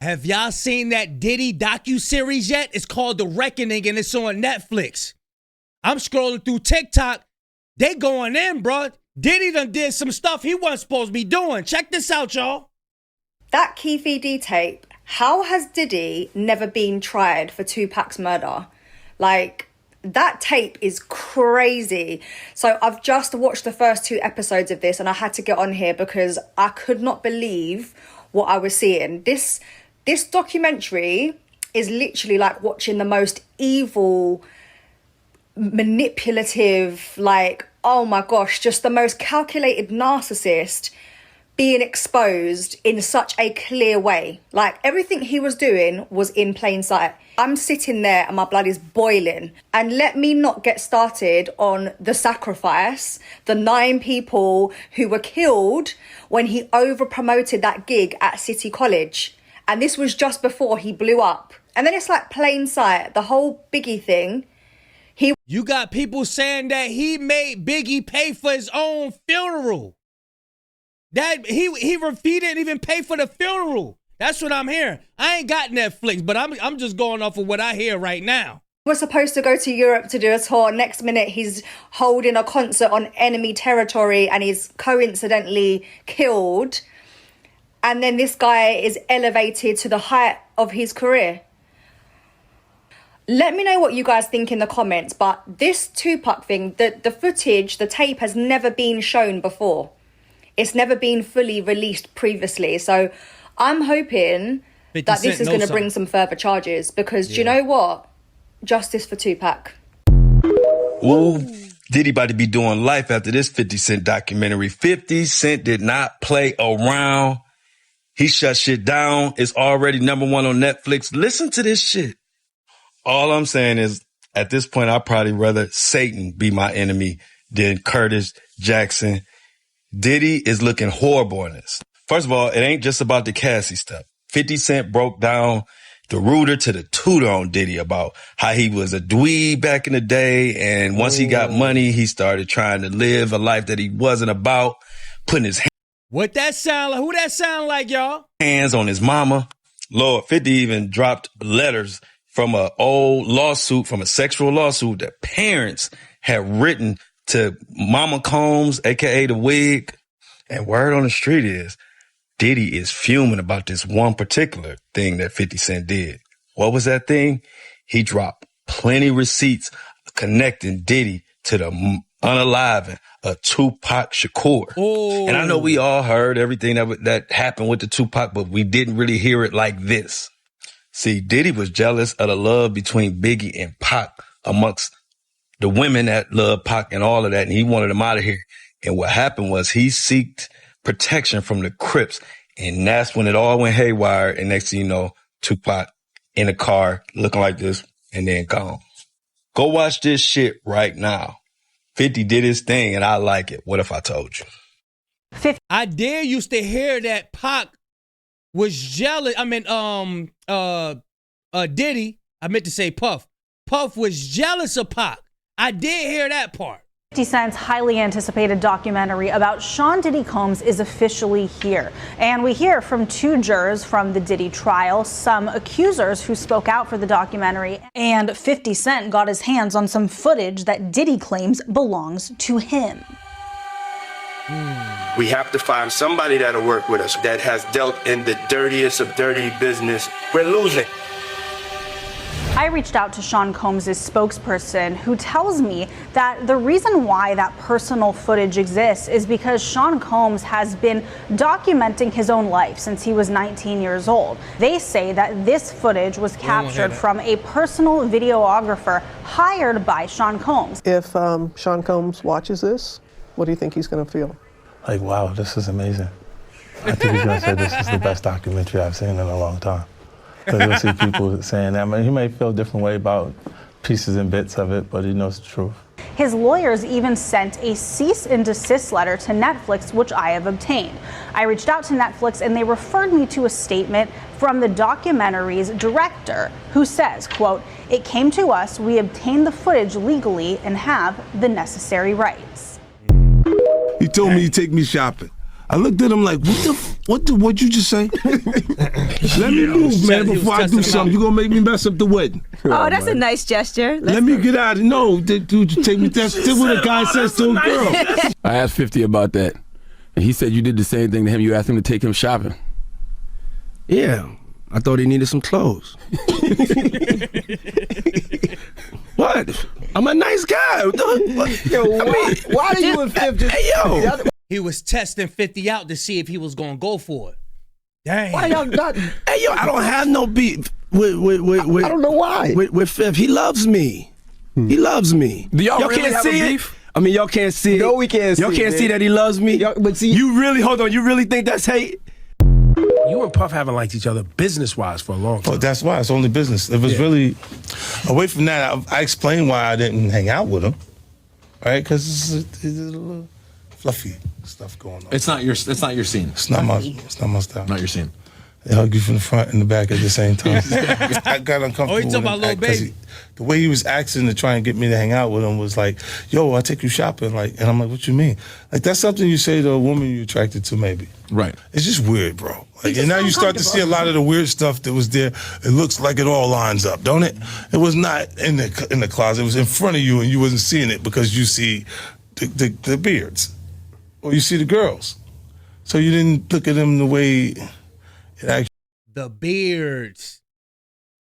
Have y'all seen that Diddy docuseries yet? It's called The Reckoning and it's on Netflix. I'm scrolling through TikTok. They going in, bro. Diddy done did some stuff he wasn't supposed to be doing. Check this out, y'all. That Keith D tape, how has Diddy never been tried for Tupac's murder? Like, that tape is crazy. So I've just watched the first 2 episodes of this and I had to get on here because I could not believe what I was seeing. This documentary is literally like watching the most evil, manipulative, like, oh my gosh, just the most calculated narcissist being exposed in such a clear way. Like, everything he was doing was in plain sight. I'm sitting there and my blood is boiling. And let me not get started on the sacrifice, the 9 people who were killed when he over-promoted that gig at City College. And this was just before he blew up. And then it's like plain sight, the whole Biggie thing. You got people saying that he made Biggie pay for his own funeral. That he didn't even pay for the funeral. That's what I'm hearing. I ain't got Netflix, but I'm just going off of what I hear right now. We're supposed to go to Europe to do a tour. Next minute, he's holding a concert on enemy territory and he's coincidentally killed. And then this guy is elevated to the height of his career. Let me know what you guys think in the comments, but this Tupac thing, the footage, the tape has never been shown before. It's never been fully released previously. So I'm hoping that this is going to bring some further charges because do you know what? Justice for Tupac. Ooh, Diddy about to be doing life after this 50 Cent documentary. 50 Cent did not play around. He shut shit down. It's already #1 on Netflix. Listen to this shit. All I'm saying is, at this point, I'd probably rather Satan be my enemy than Curtis Jackson. Diddy is looking horrible in this. First of all, it ain't just about the Cassie stuff. 50 Cent broke down the rooter to the tutor on Diddy about how he was a dweeb back in the day, and once he got money, he started trying to live a life that he wasn't about, putting his What that sound like? Who that sound like, y'all? hands on his mama. Lord, 50 even dropped letters from an old lawsuit, from a sexual lawsuit that parents had written to Mama Combs, a.k.a. the wig. And word on the street is Diddy is fuming about this one particular thing that 50 Cent did. What was that thing? He dropped plenty receipts connecting Diddy to the unaliving of Tupac Shakur. Oh. And I know we all heard everything that happened with the Tupac, but we didn't really hear it like this. See, Diddy was jealous of the love between Biggie and Pac amongst the women that loved Pac and all of that, and he wanted them out of here. And what happened was he sought protection from the Crips, and that's when it all went haywire. And next thing you know, Tupac in a car looking like this and then gone. Go watch this shit right now. 50 did his thing, and I like it. What if I told you? I dare used to hear that Pac was jealous. I mean, Diddy. I meant to say Puff. Puff was jealous of Pac. I did hear that part. 50 Cent's highly anticipated documentary about Sean Diddy Combs is officially here. And we hear from 2 jurors from the Diddy trial, some accusers who spoke out for the documentary, and 50 Cent got his hands on some footage that Diddy claims belongs to him. We have to find somebody that'll work with us that has dealt in the dirtiest of dirty business. We're losing. I reached out to Sean Combs' spokesperson, who tells me that the reason why that personal footage exists is because Sean Combs has been documenting his own life since he was 19 years old. They say that this footage was captured from a personal videographer hired by Sean Combs. If Sean Combs watches this, what do you think he's going to feel? Like, wow, this is amazing. I think he's going to say this is the best documentary I've seen in a long time. Because you'll see people saying that. I mean, he may feel a different way about pieces and bits of it, but he knows the truth. His lawyers even sent a cease and desist letter to Netflix, which I have obtained. I reached out to Netflix and they referred me to a statement from the documentary's director who says, quote, "It came to us, we obtained the footage legally and have the necessary rights." He told me he'd take me shopping. I looked at him like, What'd you just say? Let me move, man, before I do something. You're gonna make me mess up the wedding. Oh, that's a nice gesture. Let me get out of No, dude, take me. That's what a guy says to a girl. I asked 50 about that, and he said you did the same thing to him. You asked him to take him shopping. Yeah, I thought he needed some clothes. What? I'm a nice guy. Yo, why are you and 50? Hey, yo. He was testing 50 out to see if he was gonna go for it. Dang. Why y'all not? Hey, yo, I don't have no beef with I don't know why. With Fifth. He loves me. He loves me. Do y'all really can't have see a it? beef? I mean, y'all can't see it. No, we can't see it. Y'all can't see that he loves me. But see, you really, hold on, you really think that's hate? You and Puff haven't liked each other business-wise for a long time. Oh, that's why. It's only business. It was really, away from that, I explained why I didn't hang out with him, right? Because it's a little fluffy stuff going on. It's not your scene. It's not my style. Not your scene. They hug you from the front and the back at the same time. I got uncomfortable. Oh, you talking about Lil Baby? The way he was asking to try and get me to hang out with him was like, "Yo, I'll take you shopping." Like, and I'm like, "What you mean?" Like, that's something you say to a woman you're attracted to, maybe. Right. It's just weird, bro. Like, and now you start to see a lot of the weird stuff that was there. It looks like it all lines up, don't it? It was not in the closet. It was in front of you, and you wasn't seeing it because you see the beards, or you see the girls. So you didn't look at them the way it actually. The beards.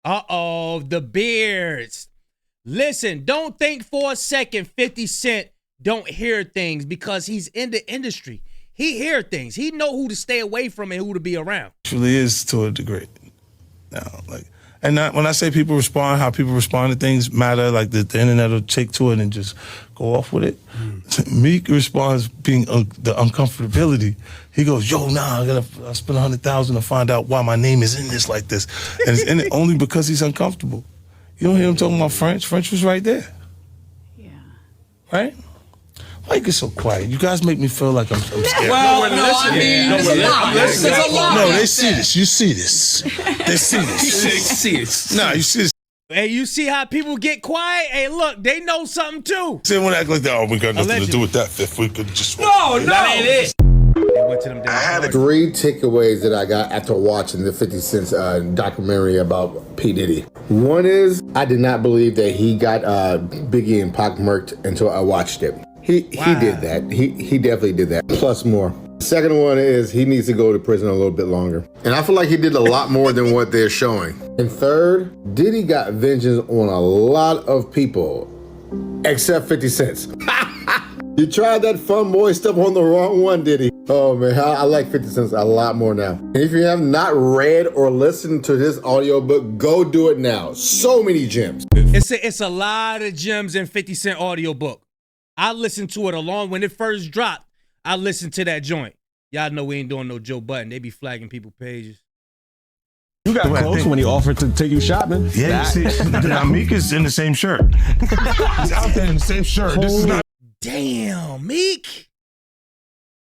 The beards. Listen, don't think for a second 50 Cent don't hear things because he's in the industry. He hear things. He know who to stay away from and who to be around. Actually is to a degree. Now, like, and when I say people respond, how people respond to things matter. Like the internet will take to it and just go off with it. Meek responds being the uncomfortability. He goes, "Yo, nah, I spend $100,000 to find out why my name is in this like this," and it's in it only because he's uncomfortable. You don't hear him talking about French. French was right there. Yeah. Right? Why you get so quiet? You guys make me feel like I'm scared. Well, No, they see this. You see this. They see this. Nah, you see this. Hey, you see how people get quiet? Hey, look, they know something too. They want to act like that. Oh, we got nothing to do with that, Fifth. We could just. No, that ain't it. I had 3 takeaways that I got after watching the 50 Cent documentary about P. Diddy. One is, I did not believe that he got Biggie and Pac murked until I watched it. He did that. He definitely did that. Plus more. The second one is he needs to go to prison a little bit longer. And I feel like he did a lot more than what they're showing. And third, Diddy got vengeance on a lot of people, except 50 Cent. You tried that fun boy stuff on the wrong one, Diddy. Oh man, I like 50 Cent a lot more now. And if you have not read or listened to this audiobook, go do it now. So many gems. It's a lot of gems in 50 Cent audiobook. I listened to it along when it first dropped. I listened to that joint. Y'all know we ain't doing no Joe Budden. They be flagging people pages. You got close when he offered to take you shopping. Yeah, you see, now Meek is in the same shirt. He's out there in the same shirt. This is not. Damn, Meek.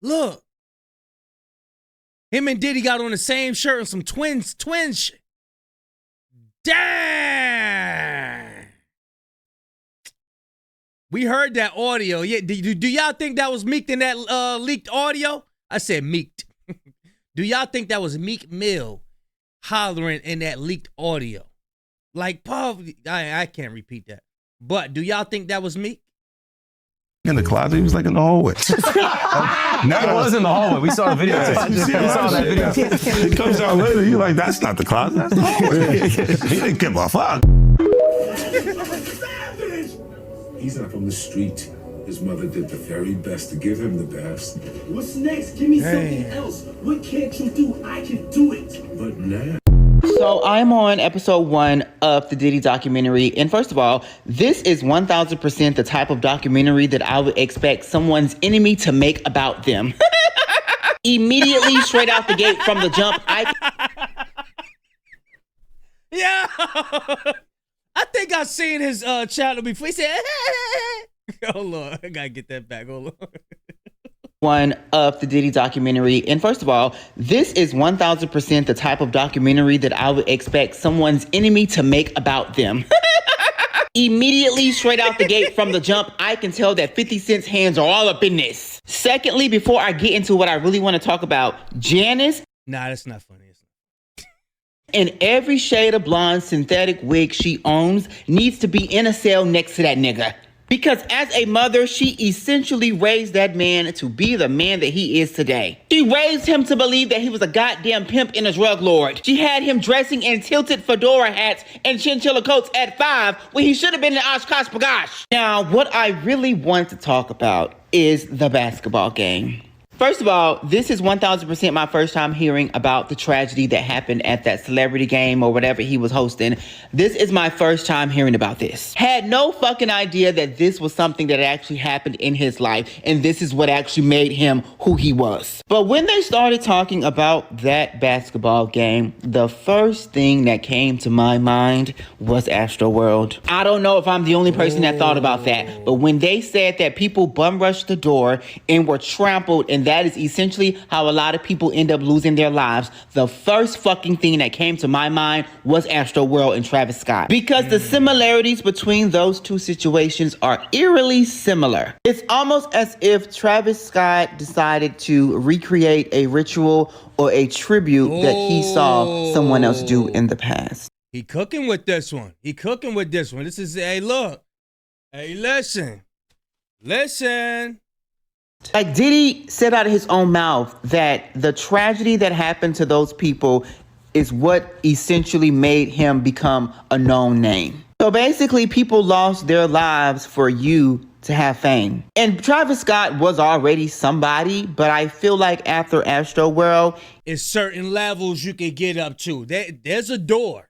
Look. Him and Diddy got on the same shirt and some twins shit. Damn. We heard that audio. Yeah, do y'all think that was Meek in that leaked audio? I said Meeked. Do y'all think that was Meek Mill hollering in that leaked audio? Like, Puff, I can't repeat that. But do y'all think that was Meek? In the closet, he was like in the hallway. Now it was in the hallway. We saw the video. We saw that video. It comes out later. You're like, that's not the closet. That's the hallway. He didn't give a fuck. He's not from the street. His mother did the very best to give him the best. What's next? Give me something else. What can't you do? I can do it. But now. So I'm on episode 1 of the Diddy documentary. And first of all, this is 1000% the type of documentary that I would expect someone's enemy to make about them. Immediately, straight out the gate from the jump, Yeah. I think I've seen his channel before. He said, hold on, I gotta get that back. Hold on. 1 of the Diddy documentary. And first of all, this is 1000% the type of documentary that I would expect someone's enemy to make about them. Immediately, straight out the gate from the jump, I can tell that 50 Cent's hands are all up in this. Secondly, before I get into what I really want to talk about, Janice. Nah, that's not funny. In every shade of blonde synthetic wig she owns needs to be in a cell next to that nigga. Because as a mother, she essentially raised that man to be the man that he is today. She raised him to believe that he was a goddamn pimp and a drug lord. She had him dressing in tilted fedora hats and chinchilla coats at 5 when he should have been in Oshkosh B'gosh. Now, what I really want to talk about is the basketball game. First of all, this is 1000% my first time hearing about the tragedy that happened at that celebrity game or whatever he was hosting. This is my first time hearing about this. Had no fucking idea that this was something that actually happened in his life, and this is what actually made him who he was. But when they started talking about that basketball game, the first thing that came to my mind was Astroworld. I don't know if I'm the only person that thought about that, but when they said that people bum rushed the door and were trampled, and that is essentially how a lot of people end up losing their lives, the first fucking thing that came to my mind was Astroworld and Travis Scott. Because the similarities between those two situations are eerily similar. It's almost as if Travis Scott decided to recreate a ritual or a tribute that he saw someone else do in the past. He cooking with this one. This is, hey, look. Hey, listen. Like Diddy said out of his own mouth that the tragedy that happened to those people is what essentially made him become a known name. So basically, people lost their lives for you to have fame. And Travis Scott was already somebody, but I feel like after Astroworld, it's certain levels you can get up to. There's a door.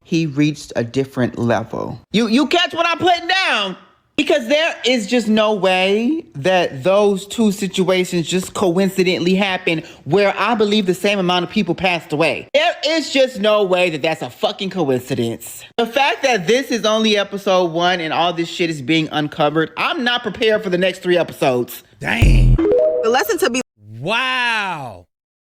He reached a different level. You catch what I'm putting down? Because there is just no way that those two situations just coincidentally happened where I believe the same amount of people passed away. There is just no way that that's a fucking coincidence. The fact that this is only episode 1 and all this shit is being uncovered, I'm not prepared for the next 3 episodes. Dang. The lesson to be... Wow.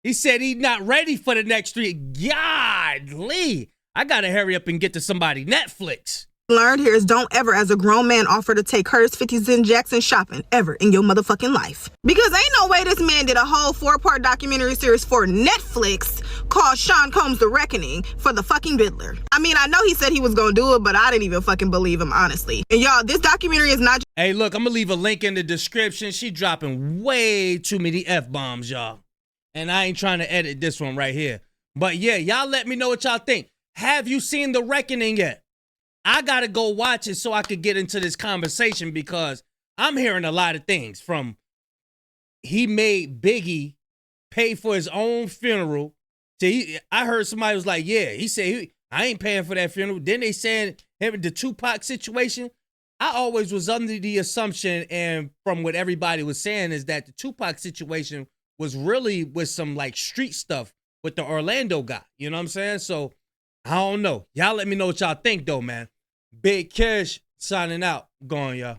He said he's not ready for the next 3. Godly. I gotta hurry up and get to somebody Netflix. learned here is don't ever, as a grown man, offer to take hers, 50 Cent Jackson shopping ever in your motherfucking life. Because ain't no way this man did a whole 4-part documentary series for Netflix called Sean Combs The Reckoning for the fucking Diddler. I mean, I know he said he was gonna do it, but I didn't even fucking believe him, honestly. And y'all, this documentary is not... Hey, look, I'm gonna leave a link in the description. She dropping way too many F-bombs, y'all. And I ain't trying to edit this one right here. But yeah, y'all let me know what y'all think. Have you seen The Reckoning yet? I gotta go watch it so I could get into this conversation because I'm hearing a lot of things from he made Biggie pay for his own funeral. I heard somebody was like, yeah, he said, I ain't paying for that funeral. Then they said the Tupac situation. I always was under the assumption, and from what everybody was saying, is that the Tupac situation was really with some like street stuff with the Orlando guy. You know what I'm saying? So I don't know. Y'all let me know what y'all think though, man. Big Cash signing out. Going, y'all.